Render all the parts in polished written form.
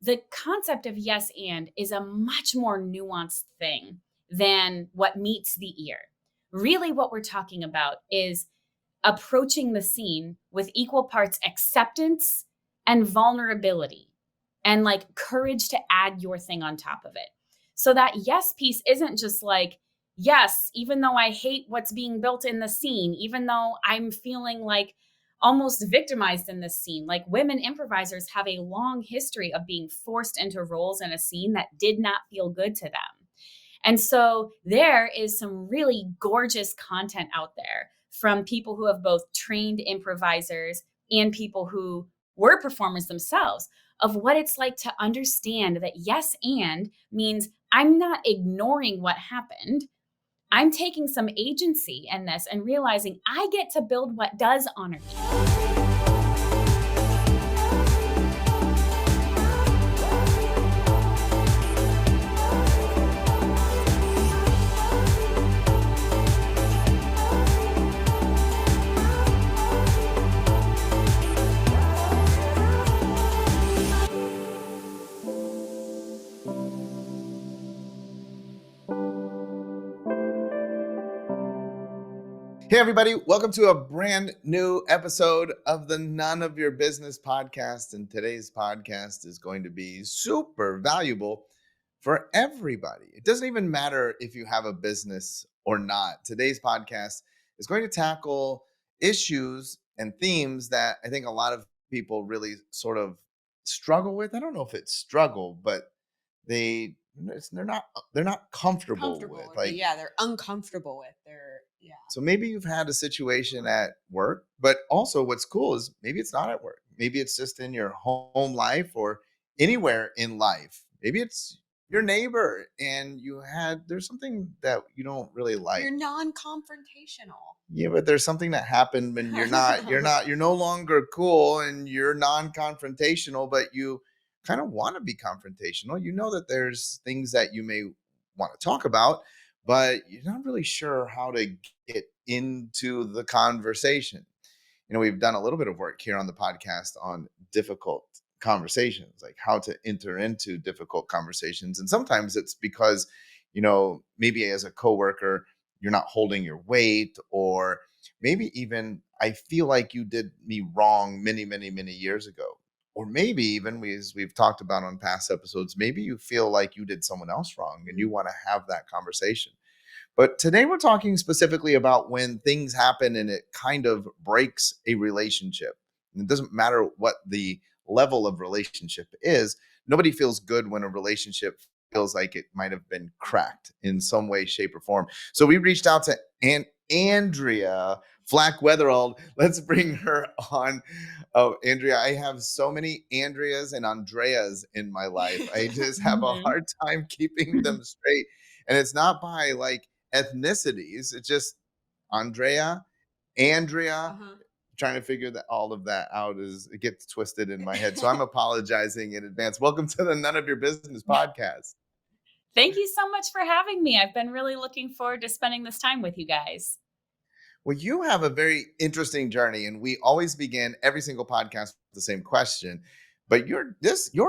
the concept of yes and is a much more nuanced thing than what meets the ear. Really, what we're talking about is approaching the scene with equal parts acceptance and vulnerability and like courage to add your thing on top of it. So that yes piece isn't just like, yes, even though I hate what's being built in the scene, even though I'm feeling like almost victimized in this scene, like women improvisers have a long history of being forced into roles in a scene that did not feel good to them. And so there is some really gorgeous content out there from people who have both trained improvisers and people who were performers themselves of what it's like to understand that yes and means I'm not ignoring what happened. I'm taking some agency in this and realizing I get to build what does honor me. Hey, everybody. Welcome to a brand new episode of the None of Your Business podcast. And today's podcast is going to be super valuable for everybody. It doesn't even matter if you have a business or not. Today's podcast is going to tackle issues and themes that I think a lot of people really sort of struggle with. I don't know if it's struggle, but they're not comfortable with. Like, yeah, they're uncomfortable with. So maybe you've had a situation at work, but also what's cool is maybe it's not at work. Maybe it's just in your home life or anywhere in life. Maybe it's your neighbor and there's something that you don't really like. You're non-confrontational. Yeah, but there's something that happened when you're no longer cool and you're non-confrontational, but you kind of want to be confrontational. You know that there's things that you may want to talk about, but you're not really sure how to get into the conversation. We've done a little bit of work here on the podcast on difficult conversations, like how to enter into difficult conversations. And sometimes it's because, maybe as a coworker, you're not holding your weight, or maybe even I feel like you did me wrong many, many, many years ago. Or maybe even as we've talked about on past episodes, maybe you feel like you did someone else wrong and you want to have that conversation. But today we're talking specifically about when things happen and it kind of breaks a relationship. And it doesn't matter what the level of relationship is. Nobody feels good when a relationship feels like it might have been cracked in some way, shape, or form. So we reached out to Andrea Flack-Wetherald. Let's bring her on. Oh, Andrea, I have so many Andreas and Andreas in my life. I just have a hard time keeping them straight. And it's not by like ethnicities. It's just Andrea. Trying to figure all of that out it gets twisted in my head. So I'm apologizing in advance. Welcome to the None of Your Business podcast. Thank you so much for having me. I've been really looking forward to spending this time with you guys. Well, you have a very interesting journey, and we always begin every single podcast with the same question. But your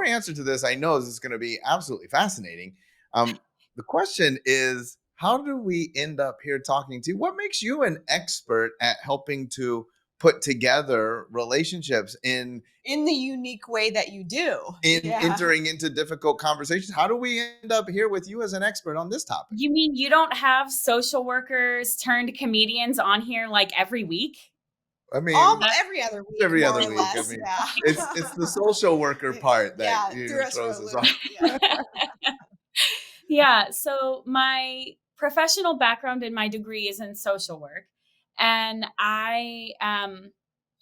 answer to this, I know, is going to be absolutely fascinating. The question is, how do we end up here talking to you? What makes you an expert at helping to put together relationships in the unique way that you do entering into difficult conversations? How do we end up here with you as an expert on this topic? You mean you don't have social workers turned comedians on here like every week? I mean, every other week. Every other week. I mean, it's the social worker part that throws us off. Yeah. So my professional background and my degree is in social work. And I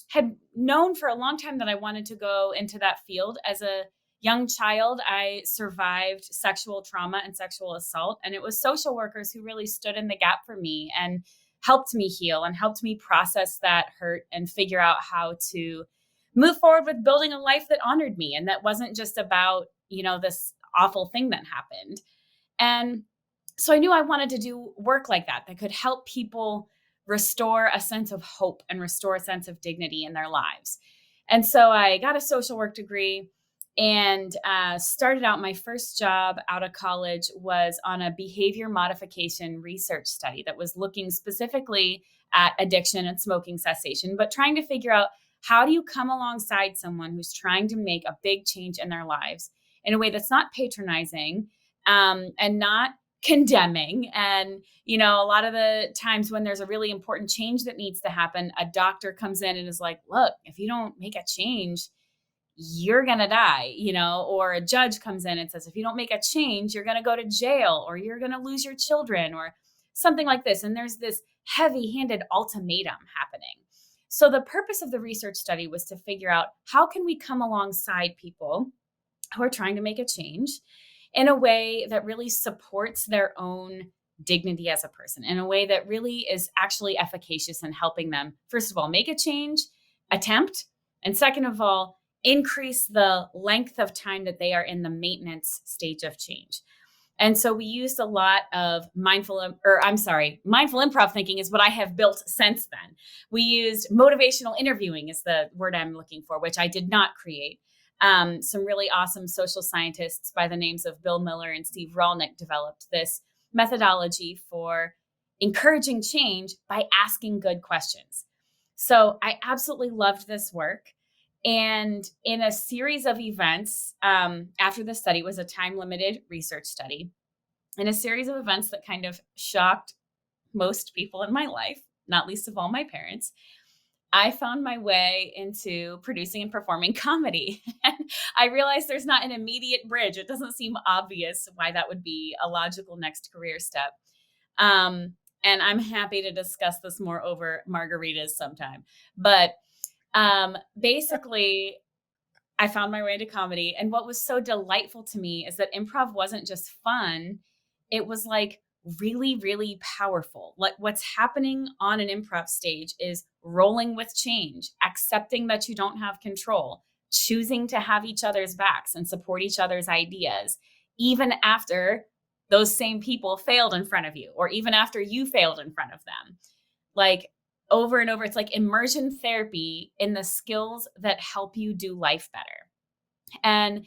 had known for a long time that I wanted to go into that field. As a young child, I survived sexual trauma and sexual assault. And it was social workers who really stood in the gap for me and helped me heal and helped me process that hurt and figure out how to move forward with building a life that honored me. And that wasn't just about, this awful thing that happened. And so I knew I wanted to do work like that could help people restore a sense of hope and restore a sense of dignity in their lives. And so I got a social work degree. and started out, my first job out of college was on a behavior modification research study that was looking specifically at addiction and smoking cessation, but trying to figure out, how do you come alongside someone who's trying to make a big change in their lives in a way that's not patronizing, and not condemning. And, a lot of the times when there's a really important change that needs to happen, a doctor comes in and is like, look, if you don't make a change, you're going to die, or a judge comes in and says, if you don't make a change, you're going to go to jail, or you're going to lose your children, or something like this. And there's this heavy-handed ultimatum happening. So the purpose of the research study was to figure out, how can we come alongside people who are trying to make a change in a way that really supports their own dignity as a person, in a way that really is actually efficacious in helping them, first of all, make a change, attempt, and second of all, increase the length of time that they are in the maintenance stage of change. And so we used a lot of mindful improv thinking is what I have built since then. We used motivational interviewing is the word I'm looking for, which I did not create. Some really awesome social scientists by the names of Bill Miller and Steve Rolnick developed this methodology for encouraging change by asking good questions. So I absolutely loved this work. And in a series of events, after the study, was a time-limited research study, in a series of events that kind of shocked most people in my life, not least of all my parents, I found my way into producing and performing comedy. And I realized there's not an immediate bridge. It doesn't seem obvious why that would be a logical next career step. And I'm happy to discuss this more over margaritas sometime. But basically, I found my way into comedy. And what was so delightful to me is that improv wasn't just fun. It was like really, really powerful. Like, what's happening on an improv stage is rolling with change, accepting that you don't have control, choosing to have each other's backs and support each other's ideas, even after those same people failed in front of you, or even after you failed in front of them. Like, over and over, it's like immersion therapy in the skills that help you do life better. And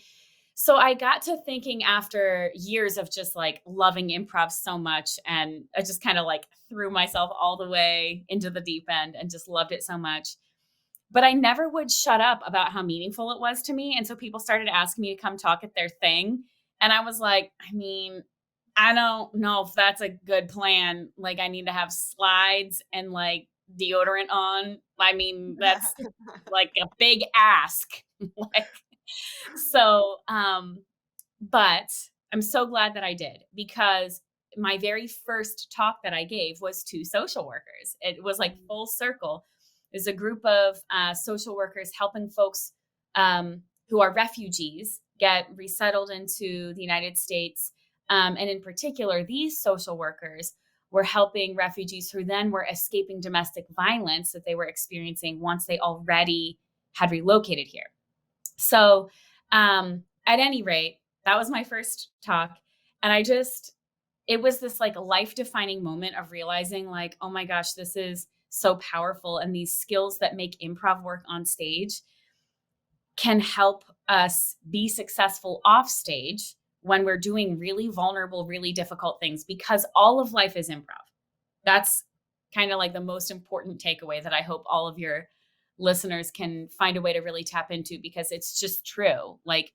so I got to thinking, after years of just like loving improv so much, and I just kind of like threw myself all the way into the deep end and just loved it so much. But I never would shut up about how meaningful it was to me. And so people started asking me to come talk at their thing. And I was like, I don't know if that's a good plan. Like, I need to have slides and like deodorant on. That's like a big ask. Like, so, but I'm so glad that I did, because my very first talk that I gave was to social workers. It was like full circle. There's a group of social workers helping folks who are refugees get resettled into the United States. And in particular, these social workers were helping refugees who then were escaping domestic violence that they were experiencing once they already had relocated here. So at any rate, that was my first talk. And it was this like life-defining moment of realizing like, oh my gosh, this is so powerful. And these skills that make improv work on stage can help us be successful off stage when we're doing really vulnerable, really difficult things, because all of life is improv. That's kind of like the most important takeaway that I hope all of your listeners can find a way to really tap into, because it's just true. Like,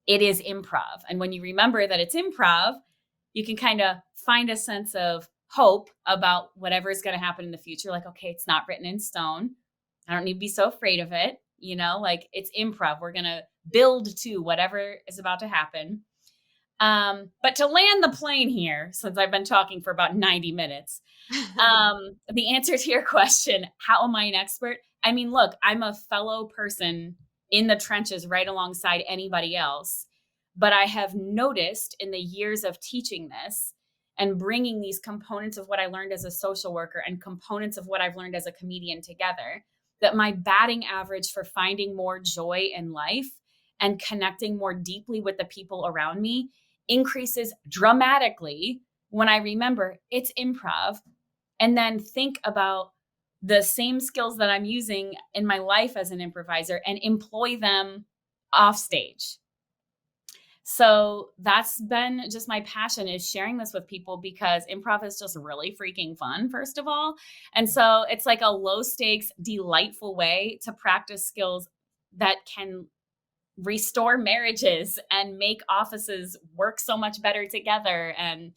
it is improv. And when you remember that it's improv, you can kind of find a sense of hope about whatever is going to happen in the future. Like, okay, it's not written in stone. I don't need to be so afraid of it. Like, it's improv. We're going to build to whatever is about to happen. But to land the plane here, since I've been talking for about 90 minutes, the answer to your question, how am I an expert? Look, I'm a fellow person in the trenches right alongside anybody else, but I have noticed in the years of teaching this and bringing these components of what I learned as a social worker and components of what I've learned as a comedian together, that my batting average for finding more joy in life and connecting more deeply with the people around me increases dramatically when I remember it's improv, and then think about the same skills that I'm using in my life as an improviser and employ them off stage. So that's been just my passion, is sharing this with people, because improv is just really freaking fun, first of all. And so it's like a low stakes, delightful way to practice skills that can restore marriages and make offices work so much better together, and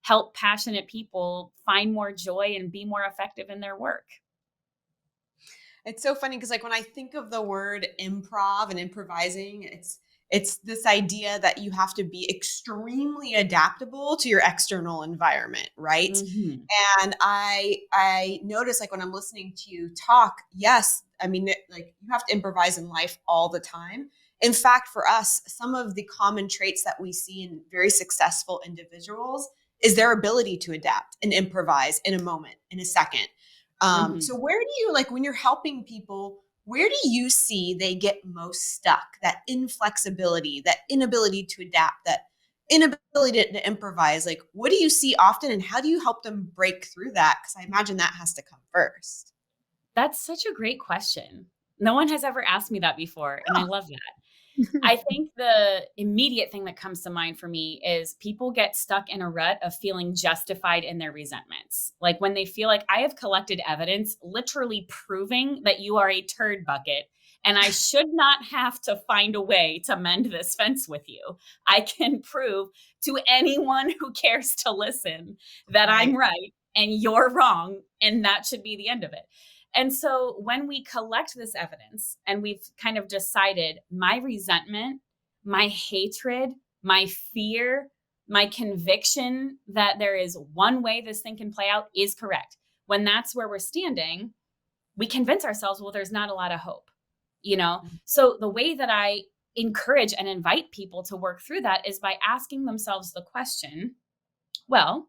help passionate people find more joy and be more effective in their work. It's so funny because, like, when I think of the word improv and improvising, it's this idea that you have to be extremely adaptable to your external environment, right? Mhm. And I notice, like, when I'm listening to you talk, yes, I mean, like, you have to improvise in life all the time. In fact, for us, some of the common traits that we see in very successful individuals is their ability to adapt and improvise in a moment, in a second. Mhm. So where do you, like, when you're helping people, where do you see they get most stuck? That inflexibility, that inability to adapt, that inability to improvise. Like, what do you see often, and how do you help them break through that? Because I imagine that has to come first. That's such a great question. No one has ever asked me that before, and I Oh, love that. I think the immediate thing that comes to mind for me is people get stuck in a rut of feeling justified in their resentments. Like when they feel like, I have collected evidence literally proving that you are a turd bucket, and I should not have to find a way to mend this fence with you. I can prove to anyone who cares to listen that I'm right. right and you're wrong, and that should be the end of it. And so when we collect this evidence and we've kind of decided my resentment, my hatred, my fear, my conviction that there is one way this thing can play out is correct. When that's where we're standing, we convince ourselves, well, there's not a lot of hope, you know? So the way that I encourage and invite people to work through that is by asking themselves the question, well,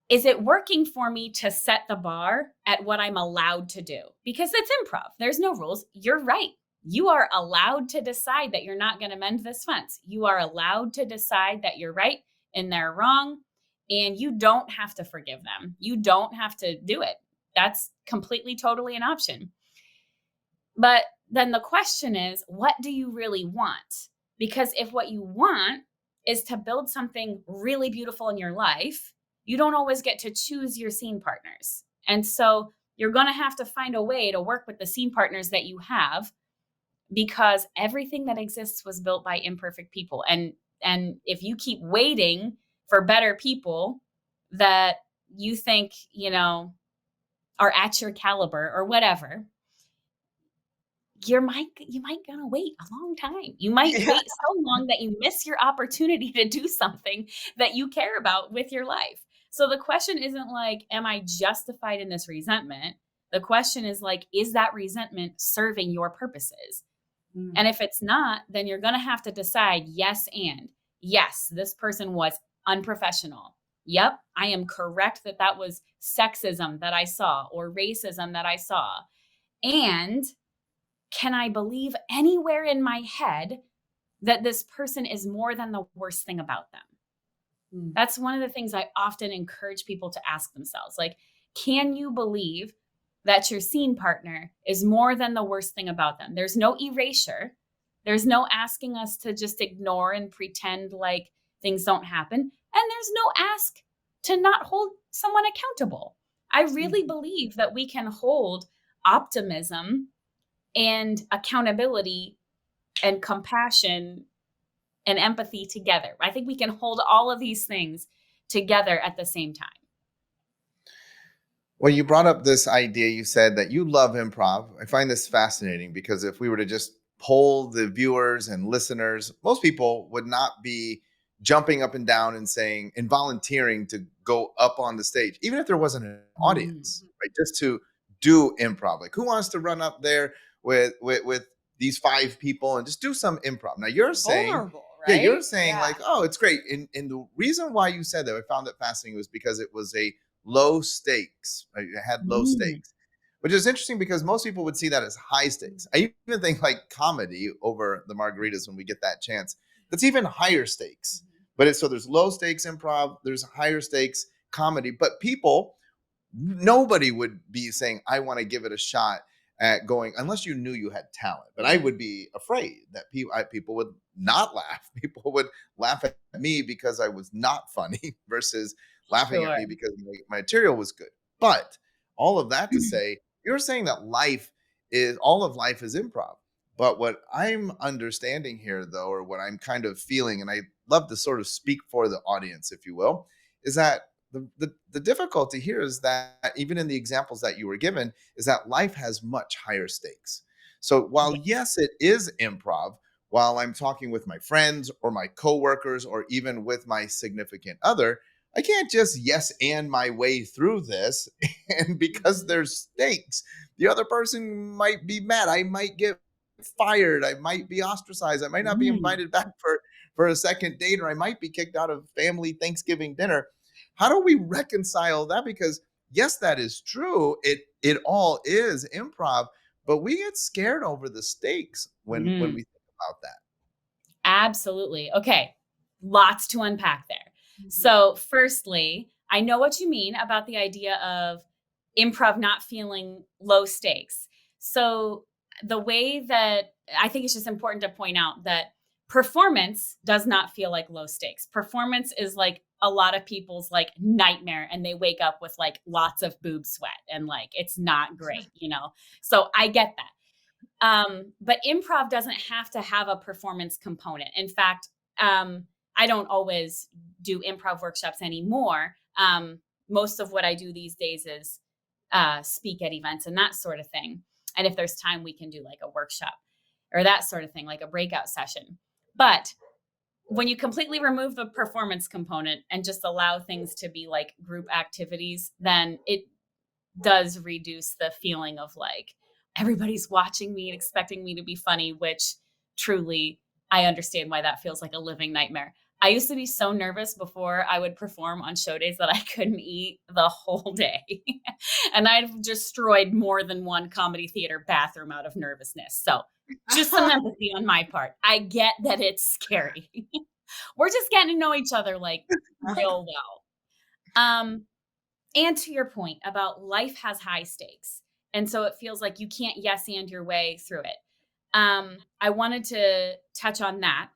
is it working for me to set the bar at what I'm allowed to do? Because it's improv. There's no rules. You're right. You are allowed to decide that you're not going to mend this fence. You are allowed to decide that you're right and they're wrong. And you don't have to forgive them. You don't have to do it. That's completely, totally an option. But then the question is, what do you really want? Because if what you want is to build something really beautiful in your life, you don't always get to choose your scene partners. And so you're going to have to find a way to work with the scene partners that you have, because everything that exists was built by imperfect people. And if you keep waiting for better people that you think, are at your caliber or whatever, you might gonna wait a long time. You might Yeah. wait so long that you miss your opportunity to do something that you care about with your life. So the question isn't like, am I justified in this resentment? The question is like, is that resentment serving your purposes? Mm. And if it's not, then you're going to have to decide, yes, and yes, this person was unprofessional. Yep, I am correct that that was sexism that I saw or racism that I saw. And can I believe anywhere in my head that this person is more than the worst thing about them? Mm. That's one of the things I often encourage people to ask themselves. Like, can you believe that your scene partner is more than the worst thing about them? There's no erasure. There's no asking us to just ignore and pretend like things don't happen. And there's no ask to not hold someone accountable. I really Mhm. believe that we can hold optimism and accountability and compassion and empathy together. I think we can hold all of these things together at the same time. Well, you brought up this idea. You said that you love improv. I find this fascinating because if we were to just poll the viewers and listeners, most people would not be jumping up and down and saying and volunteering to go up on the stage, even if there wasn't an Mhm. audience, right? Just to do improv. Like, who wants to run up there with these five people and just do some improv? Now you're saying, Vulnerable, yeah, you're right? saying Yeah. like, oh, it's great. And the reason why you said that, I found it fascinating, was because it was a low stakes. Right? It had low Mm. stakes, which is interesting because most people would see that as high stakes. I even think like comedy over the margaritas when we get that chance. That's even higher stakes. But it's so there's low stakes improv, there's higher stakes comedy, but people, nobody would be saying, I want to give it a shot at going, unless you knew you had talent. But I would be afraid that people would not laugh. People would laugh at me because I was not funny versus laughing at Sure. me because my material was good. But all of that to say, you're saying that all of life is improv. But what I'm understanding here, though, or what I'm kind of feeling, and I love to sort of speak for the audience, if you will, is that the difficulty here is that even in the examples that you were given, is that life has much higher stakes. So while Yes. yes, it is improv, while I'm talking with my friends or my coworkers or even with my significant other, I can't just yes and my way through this. And because there's stakes, the other person might be mad. I might get fired. I might be ostracized. I might not be Mm. invited back for a second date, or I might be kicked out of family Thanksgiving dinner. How do we reconcile that? Because yes, that is true. It all is improv, but we get scared over the stakes when Mm. we think about that. Absolutely. Okay. Lots to unpack there. Mhm. So, firstly, I know what you mean about the idea of improv not feeling low stakes. So, the way that I think it's just important to point out that performance does not feel like low stakes. Performance is like a lot of people's like nightmare, and they wake up with like lots of boob sweat and like it's not great, you know? So, I get that. But improv doesn't have to have a performance component. In fact, I don't always do improv workshops anymore. Most of what I do these days is speak at events and that sort of thing. And if there's time, we can do like a workshop or that sort of thing, like a breakout session. But when you completely remove the performance component and just allow things to be like group activities, then it does reduce the feeling of like everybody's watching me and expecting me to be funny, which truly I understand why that feels like a living nightmare. I used to be so nervous before I would perform on show days that I couldn't eat the whole day. And I've destroyed more than one comedy theater bathroom out of nervousness. So just some empathy on my part. I get that it's scary. We're just getting to know each other like real well. And to your point about life has high stakes. And so it feels like you can't yes and your way through it. I wanted to touch on that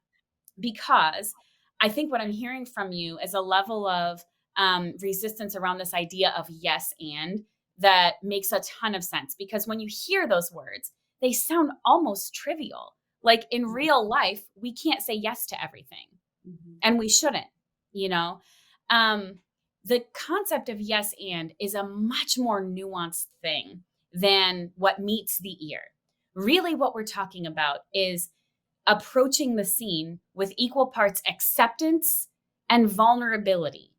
because I think what I'm hearing from you is a level of resistance around this idea of yes and that makes a ton of sense. Because when you hear those words, they sound almost trivial. Like in real life, we can't say yes to everything Mhm. and we shouldn't, you know? Um, the concept of yes and is a much more nuanced thing than what meets the ear. Really, what we're talking about is approaching the scene with equal parts acceptance and vulnerability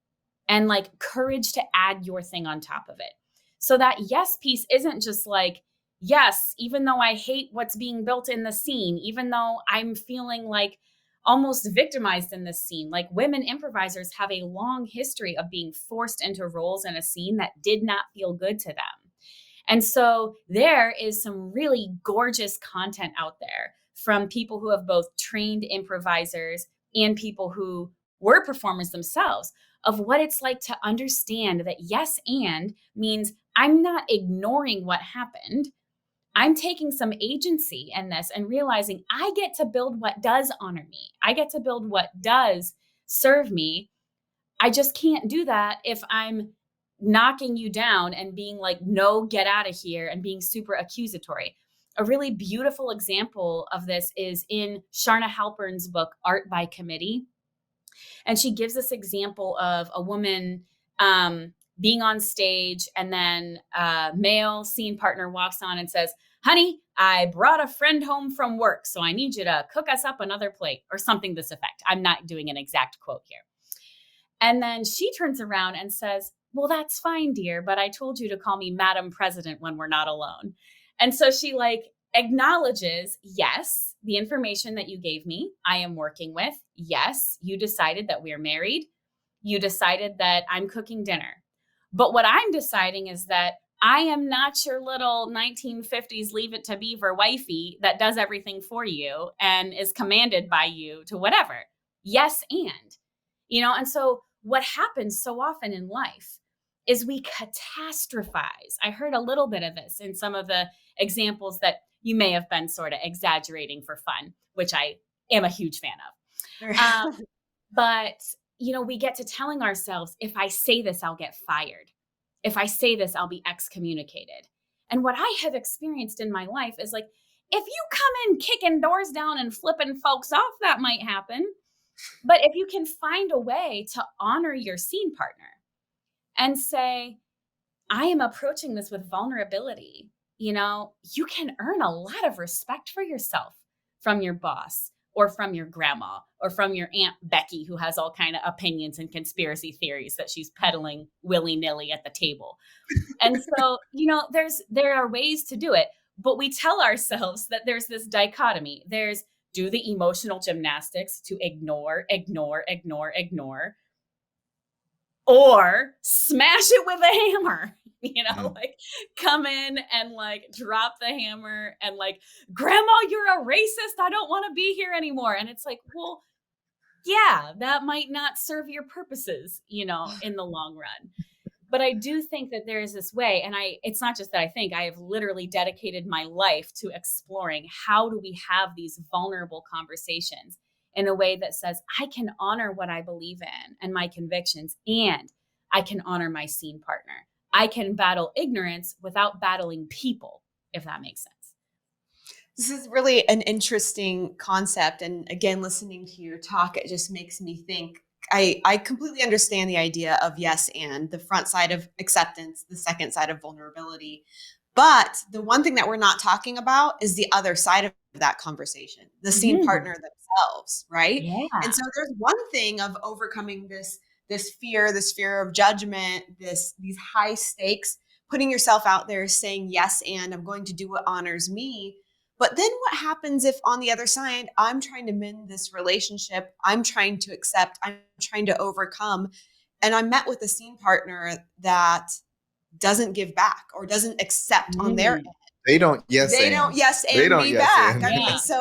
and like courage to add your thing on top of it. So that yes piece isn't just like, yes, even though I hate what's being built in the scene, even though I'm feeling like almost victimized in this scene, like women improvisers have a long history of being forced into roles in a scene that did not feel good to them. And so there is some really gorgeous content out there from people who have both trained improvisers and people who were performers themselves of what it's like to understand that yes and means I'm not ignoring what happened. I'm taking some agency in this and realizing I get to build what does honor me. I get to build what does serve me. I just can't do that if I'm knocking you down and being like, no, get out of here, and being super accusatory. A really beautiful example of this is in Sharna Halpern's book, Art by Committee. And she gives this example of a woman being on stage, and then a male scene partner walks on and says, honey, I brought a friend home from work, so I need you to cook us up another plate, or something to this effect. I'm not doing an exact quote here. And then she turns around and says, well, that's fine, dear, but I told you to call me Madam President when we're not alone. And so she like acknowledges, yes, the information that you gave me, I am working with. Yes, you decided that we're married. You decided that I'm cooking dinner. But what I'm deciding is that I am not your little 1950s leave it to beaver wifey that does everything for you and is commanded by you to whatever. Yes, and, and so what happens so often in life is we catastrophize. I heard a little bit of this in some of the examples that you may have been sort of exaggerating for fun, which I am a huge fan of. But, we get to telling ourselves, if I say this, I'll get fired. If I say this, I'll be excommunicated. And what I have experienced in my life is like, if you come in kicking doors down and flipping folks off, that might happen. But if you can find a way to honor your scene partner and say, I am approaching this with vulnerability, you can earn a lot of respect for yourself from your boss or from your grandma or from your Aunt Becky, who has all kind of opinions and conspiracy theories that she's peddling willy-nilly at the table. And so, there are ways to do it, but we tell ourselves that there's this dichotomy. There's do the emotional gymnastics to ignore, or smash it with a hammer, like come in and like drop the hammer and like, grandma, you're a racist. I don't want to be here anymore. And it's like, well, yeah, that might not serve your purposes, in the long run. But I do think that there is this way, and it's not just that I think, I have literally dedicated my life to exploring how do we have these vulnerable conversations in a way that says, I can honor what I believe in and my convictions, and I can honor my scene partner. I can battle ignorance without battling people, if that makes sense. This is really an interesting concept. And again, listening to you talk, it just makes me think, I completely understand the idea of yes and the front side of acceptance, the second side of vulnerability. But the one thing that we're not talking about is the other side of that conversation, the scene partner themselves, right? Yeah. And so there's one thing of overcoming this fear of judgment, these high stakes, putting yourself out there saying, yes, and I'm going to do what honors me. But then what happens if on the other side, I'm trying to mend this relationship, I'm trying to accept, I'm trying to overcome, and I'm met with a scene partner that doesn't give back or doesn't accept on their end. They don't yes and me back. Yeah. So,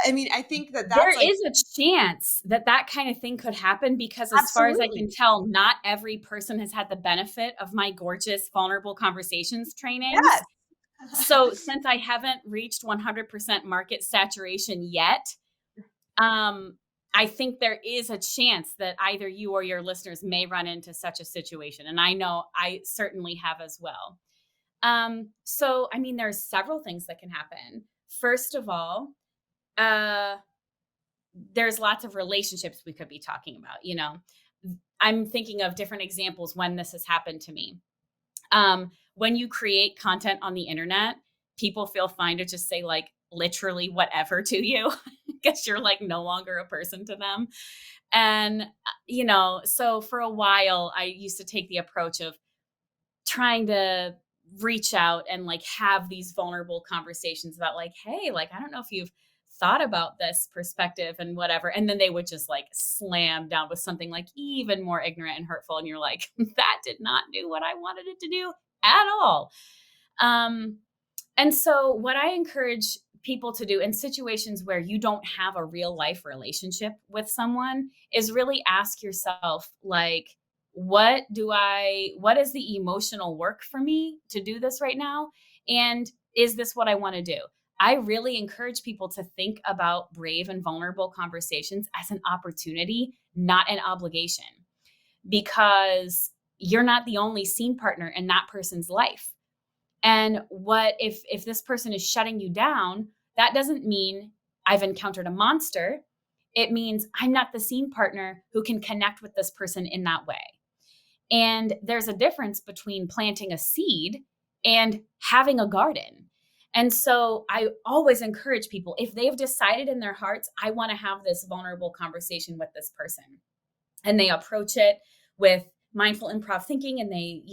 I think that's there is a chance that kind of thing could happen, because as far as I can tell, not every person has had the benefit of my gorgeous vulnerable conversations trainings. Yes. So since I haven't reached 100% market saturation yet, I think there is a chance that either you or your listeners may run into such a situation. And I know I certainly have as well. So, there's several things that can happen. First of all, there's lots of relationships we could be talking about. I'm thinking of different examples when this has happened to me. When you create content on the internet, people feel fine to just say like literally whatever to you because you're like no longer a person to them. And, so for a while, I used to take the approach of trying to reach out and like have these vulnerable conversations about like, hey, like, I don't know if you've thought about this perspective and whatever. And then they would just like slam down with something like even more ignorant and hurtful. And you're like, that did not do what I wanted it to do at all. And so what I encourage people to do in situations where you don't have a real life relationship with someone is really ask yourself, like, what is the emotional work for me to do this right now? And is this what I want to do? I really encourage people to think about brave and vulnerable conversations as an opportunity, not an obligation, because you're not the only scene partner in that person's life. And what if this person is shutting you down, that doesn't mean I've encountered a monster. It means I'm not the scene partner who can connect with this person in that way. And there's a difference between planting a seed and having a garden. And so I always encourage people, if they've decided in their hearts, I want to have this vulnerable conversation with this person, and they approach it with mindful improv thinking, and they,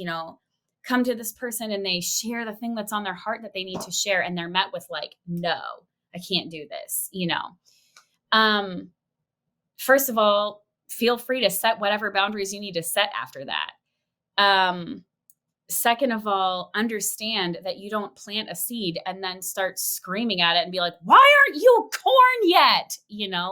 come to this person and they share the thing that's on their heart that they need to share, and they're met with like, no, I can't do this, First of all, feel free to set whatever boundaries you need to set after that. Second of all, understand that you don't plant a seed and then start screaming at it and be like, why aren't you corn yet?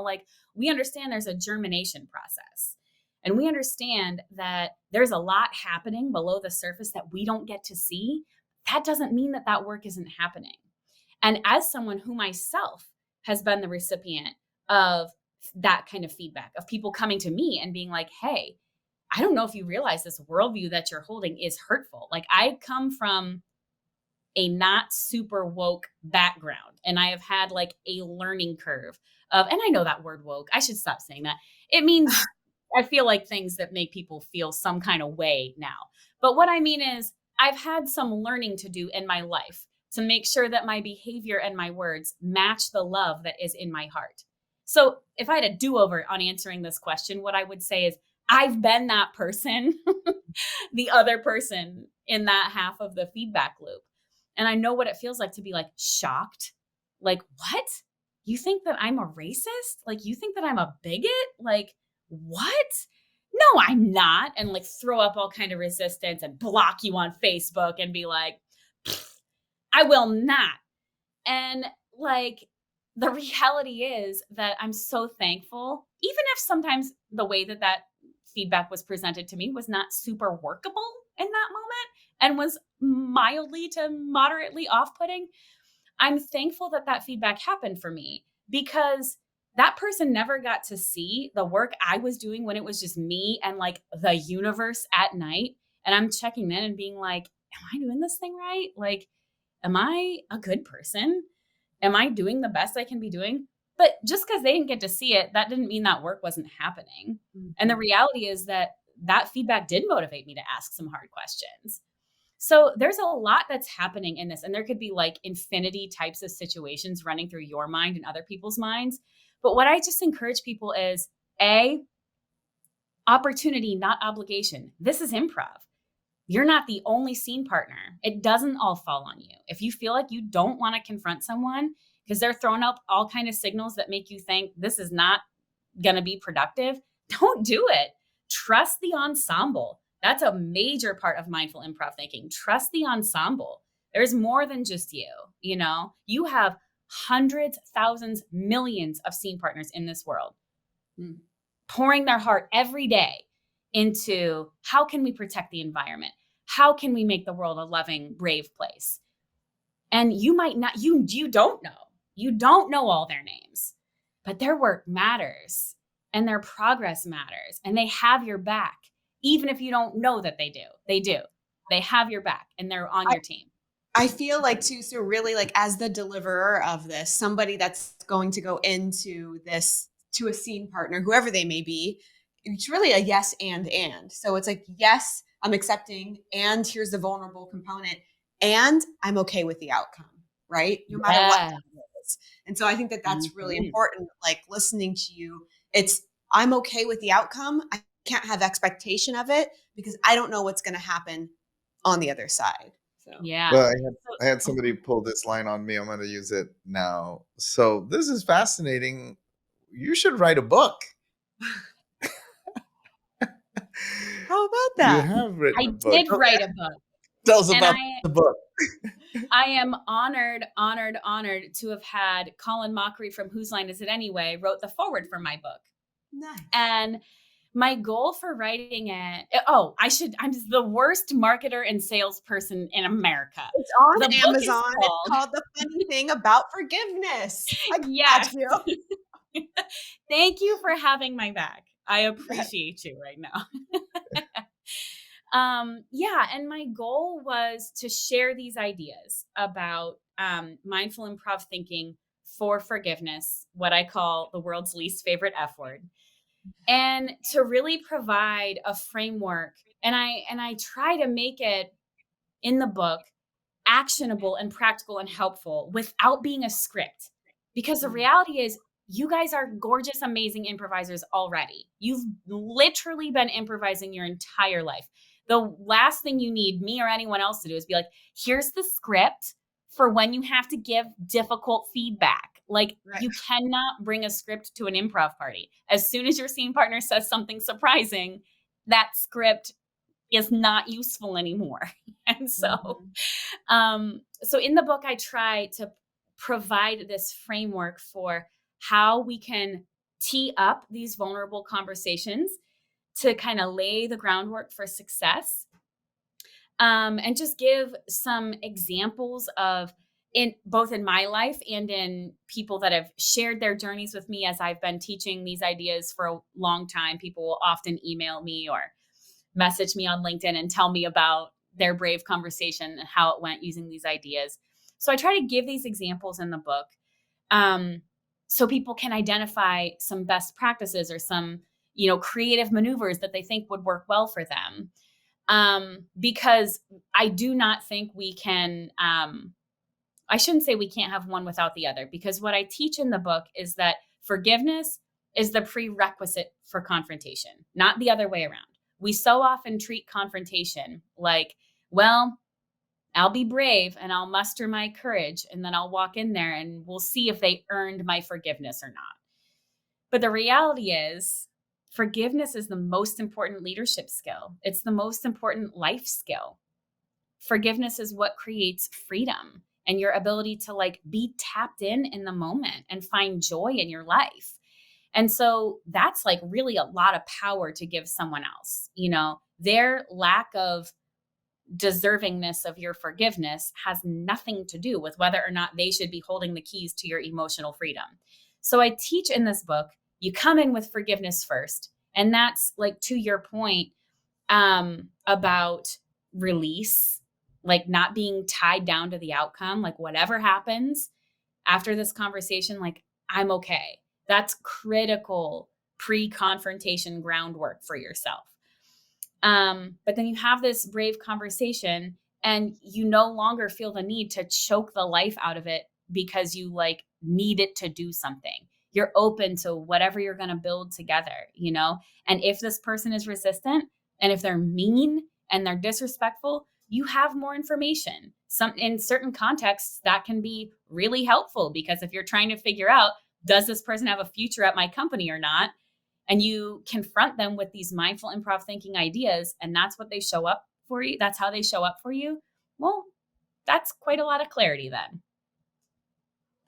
Like, we understand there's a germination process. and we understand that there's a lot happening below the surface that we don't get to see, that doesn't mean that that work isn't happening. And as someone who myself has been the recipient of that kind of feedback, of people coming to me and being like, hey, I don't know if you realize this worldview that you're holding is hurtful. Like, I come from a not super woke background, and I have had like a learning curve of, and I know that word woke, I should stop saying that. It means, I feel like things that make people feel some kind of way now. But what I mean is, I've had some learning to do in my life to make sure that my behavior and my words match the love that is in my heart. So if I had a do-over on answering this question, what I would say is, I've been that person, the other person in that half of the feedback loop. And I know what it feels like to be like shocked. Like, what? You think that I'm a racist? Like, you think that I'm a bigot? Like, what? No, I'm not. And like throw up all kind of resistance and block you on Facebook and be like, I will not. And like, the reality is that I'm so thankful, even if sometimes the way that that feedback was presented to me was not super workable in that moment and was mildly to moderately off-putting. I'm thankful that that feedback happened for me, because that person never got to see the work I was doing when it was just me and like the universe at night. And I'm checking in and being like, am I doing this thing right? Like, am I a good person? Am I doing the best I can be doing? But just because they didn't get to see it, that didn't mean that work wasn't happening. Mm-hmm. And the reality is that that feedback did motivate me to ask some hard questions. So there's a lot that's happening in this. And there could be like infinity types of situations running through your mind and other people's minds. But what I just encourage people is, A, opportunity, not obligation. This is improv. You're not the only scene partner. It doesn't all fall on you. If you feel like you don't want to confront someone because they're throwing up all kind of signals that make you think this is not going to be productive, don't do it. Trust the ensemble. That's a major part of mindful improv thinking. Trust the ensemble. There's more than just you, you know? You have hundreds, thousands, millions of scene partners in this world pouring their heart every day into how can we protect the environment? How can we make the world a loving, brave place? And you might not, you don't know. You don't know all their names, but their work matters and their progress matters, and they have your back. Even if you don't know that they do, they do. They have your back and they're on your team. I feel like too, so really like as the deliverer of this, somebody that's going to go into this to a scene partner, whoever they may be, it's really a yes and. So it's like, yes, I'm accepting, and here's the vulnerable component, and I'm okay with the outcome, right? No matter what it is. And so I think that that's really important. Like listening to you, it's I'm okay with the outcome. I can't have expectation of it because I don't know what's going to happen on the other side. So yeah. Well, I had somebody pull this line on me. I'm going to use it now. So this is fascinating. You should write a book. How about that? You have written I a book. did write a book. Tell us about the book. I am honored to have had Colin Mockery from Whose Line Is It Anyway wrote the foreword for my book. Nice. And my goal for writing it, I'm just the worst marketer and salesperson in America. It's on The book is Amazon. It's called The Funny Thing About Forgiveness. I got you. Thank you for having my back. I appreciate you right now. And my goal was to share these ideas about mindful improv thinking for forgiveness, what I call the world's least favorite F word, and to really provide a framework. And I try to make it in the book actionable and practical and helpful without being a script, because the reality is, you guys are gorgeous, amazing improvisers already. You've literally been improvising your entire life. The last thing you need me or anyone else to do is be like, here's the script for when you have to give difficult feedback. Like, you cannot bring a script to an improv party. As soon as your scene partner says something surprising, that script is not useful anymore. And so, so in the book, I try to provide this framework for how we can tee up these vulnerable conversations to kind of lay the groundwork for success, and just give some examples of, in both in my life and in people that have shared their journeys with me as I've been teaching these ideas for a long time. People will often email me or message me on LinkedIn and tell me about their brave conversation and how it went using these ideas. So I try to give these examples in the book, um, so people can identify some best practices or some, creative maneuvers that they think would work well for them. Because I do not think we can, I shouldn't say we can't have one without the other, because what I teach in the book is that forgiveness is the prerequisite for confrontation, not the other way around. We so often treat confrontation like, well, I'll be brave and I'll muster my courage and then I'll walk in there and we'll see if they earned my forgiveness or not. But the reality is, forgiveness is the most important leadership skill. It's the most important life skill. Forgiveness is what creates freedom and your ability to like be tapped in the moment and find joy in your life. And so that's like really a lot of power to give someone else. Their lack of deservingness of your forgiveness has nothing to do with whether or not they should be holding the keys to your emotional freedom. So I teach in this book, you come in with forgiveness first. And that's like, to your point, about release, like not being tied down to the outcome, like whatever happens after this conversation, like I'm okay. That's critical pre-confrontation groundwork for yourself. But then you have this brave conversation and you no longer feel the need to choke the life out of it because you like need it to do something. You're open to whatever you're going to build together. And if this person is resistant and if they're mean and they're disrespectful, you have more information. In certain contexts that can be really helpful, because if you're trying to figure out, does this person have a future at my company or not? And you confront them with these mindful improv thinking ideas, and that's what they show up for you. That's how they show up for you. Well, that's quite a lot of clarity then.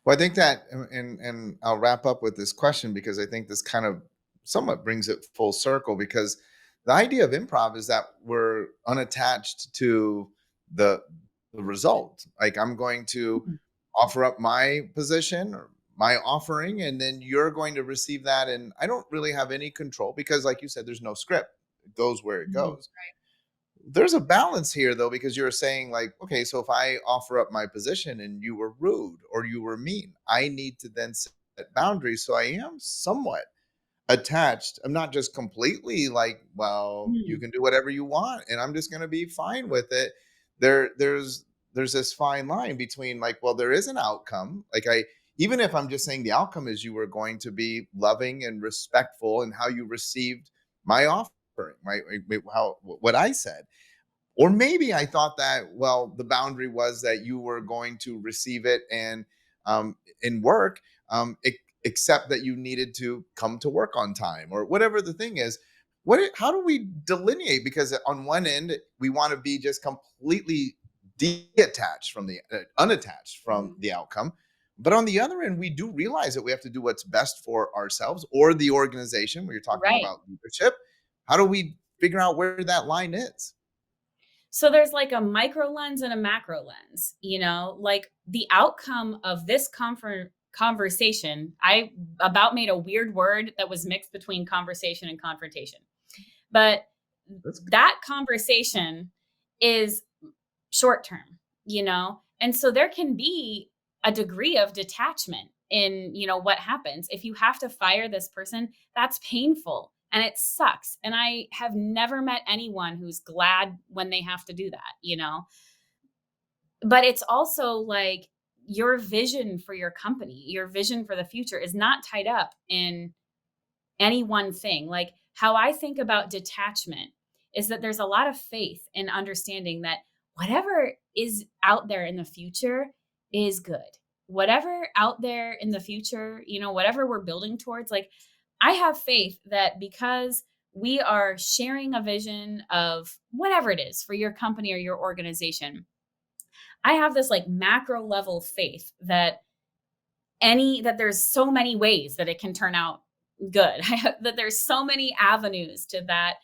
Well, I think that, and I'll wrap up with this question because I think this kind of somewhat brings it full circle, because the idea of improv is that we're unattached to the result. Like, I'm going to offer up my position or my offering, and then you're going to receive that. And I don't really have any control because, like you said, there's no script. It goes where it goes. There's a balance here, though, because you're saying, like, okay, so if I offer up my position and you were rude or you were mean, I need to then set boundaries. So I am somewhat attached. I'm not just completely like, well, you can do whatever you want and I'm just going to be fine with it. There's this fine line between, like, well, there is an outcome. Like, even if I'm just saying the outcome is you were going to be loving and respectful in how you received my offering, right? What I said. Or maybe I thought that, well, the boundary was that you were going to receive it and in work, except that you needed to come to work on time or whatever the thing is. How do we delineate? Because on one end, we want to be just completely detached from unattached from the outcome. But on the other end, we do realize that we have to do what's best for ourselves or the organization where you're talking Right. about leadership. How do we figure out where that line is? So there's like a micro lens and a macro lens, like the outcome of this conversation. I about made a weird word that was mixed between conversation and confrontation. But that conversation is short term, and so there can be a degree of detachment in, what happens. If you have to fire this person, that's painful and it sucks. And I have never met anyone who's glad when they have to do that. But it's also like your vision for your company, your vision for the future is not tied up in any one thing. Like, how I think about detachment is that there's a lot of faith in understanding that whatever is out there in the future is good. Whatever out there in the future, whatever we're building towards, like, I have faith that because we are sharing a vision of whatever it is for your company or your organization, I have this like macro level faith that there's so many ways that it can turn out good. That there's so many avenues to that,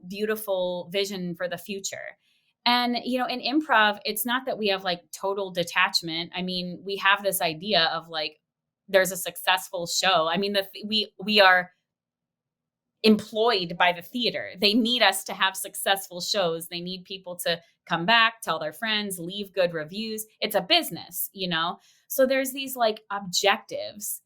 beautiful vision for the future. And, in improv, it's not that we have like total detachment. I mean, we have this idea of like, there's a successful show. I mean, we are employed by the theater. They need us to have successful shows. They need people to come back, tell their friends, leave good reviews. It's a business, So there's these like objectives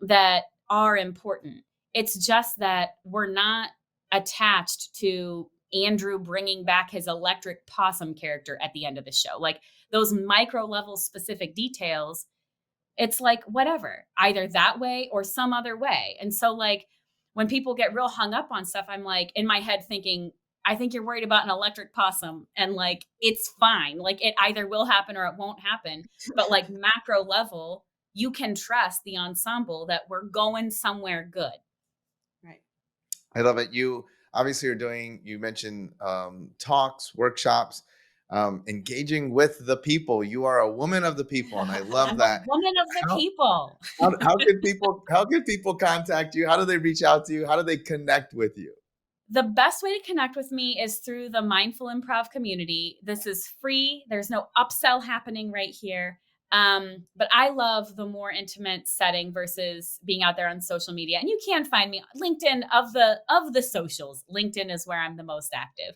that are important. It's just that we're not attached to Andrew bringing back his electric possum character at the end of the show. Like those micro level specific details, it's like whatever, either that way or some other way. And so like when people get real hung up on stuff, I'm like in my head thinking, I think you're worried about an electric possum, and like it's fine. Like it either will happen or it won't happen. But like macro level, you can trust the ensemble that we're going somewhere good. Right. I love it. You obviously you mentioned talks, workshops, engaging with the people. You are a woman of the people, and I love I'm that. a woman of the people. How can people contact you? How do they reach out to you? How do they connect with you? The best way to connect with me is through the Mindful Improv community. This is free. There's no upsell happening right here. But I love the more intimate setting versus being out there on social media. And you can find me LinkedIn of the socials. LinkedIn is where I'm the most active.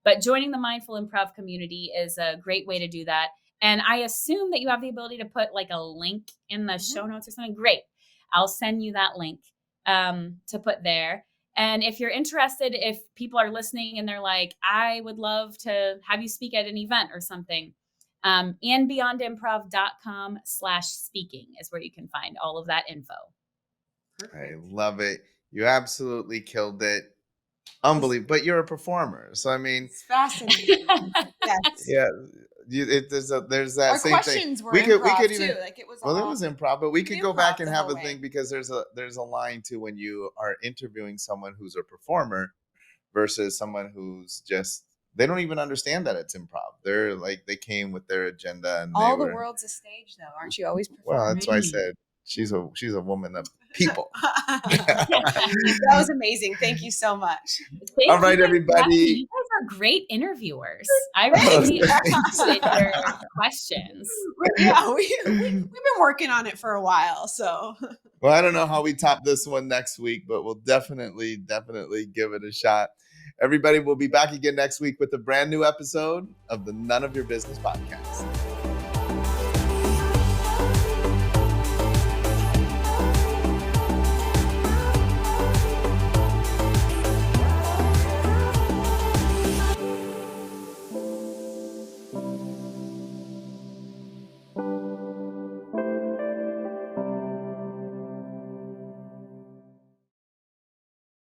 But joining the Mindful Improv community is a great way to do that. And I assume that you have the ability to put like a link in the show notes or something. Great. I'll send you that link to put there. And if you're interested, if people are listening and they're like, I would love to have you speak at an event or something, andbeyondimprov.com/speaking is where you can find all of that info. I love it. You absolutely killed it. Unbelievable. But you're a performer. So, I mean, It's fascinating. Yes. yeah. There's that Our same questions thing. were We improv could too. even, Like it was well, it all was improv, but we could go improv back and the have whole a way. thing, because there's a line to when you are interviewing someone who's a performer versus someone who's just, they don't even understand that it's improv. They're like, they came with their agenda, and all the world's a stage, though. Aren't you always performing? well, that's why I said she's a woman of people. That was amazing. Thank you so much. All right, everybody. You guys are great interviewers. I really appreciate your questions. Yeah, we've been working on it for a while. So, well, I don't know how we top this one next week, but we'll definitely give it a shot. Everybody, will be back again next week with a brand new episode of the None of Your Business podcast.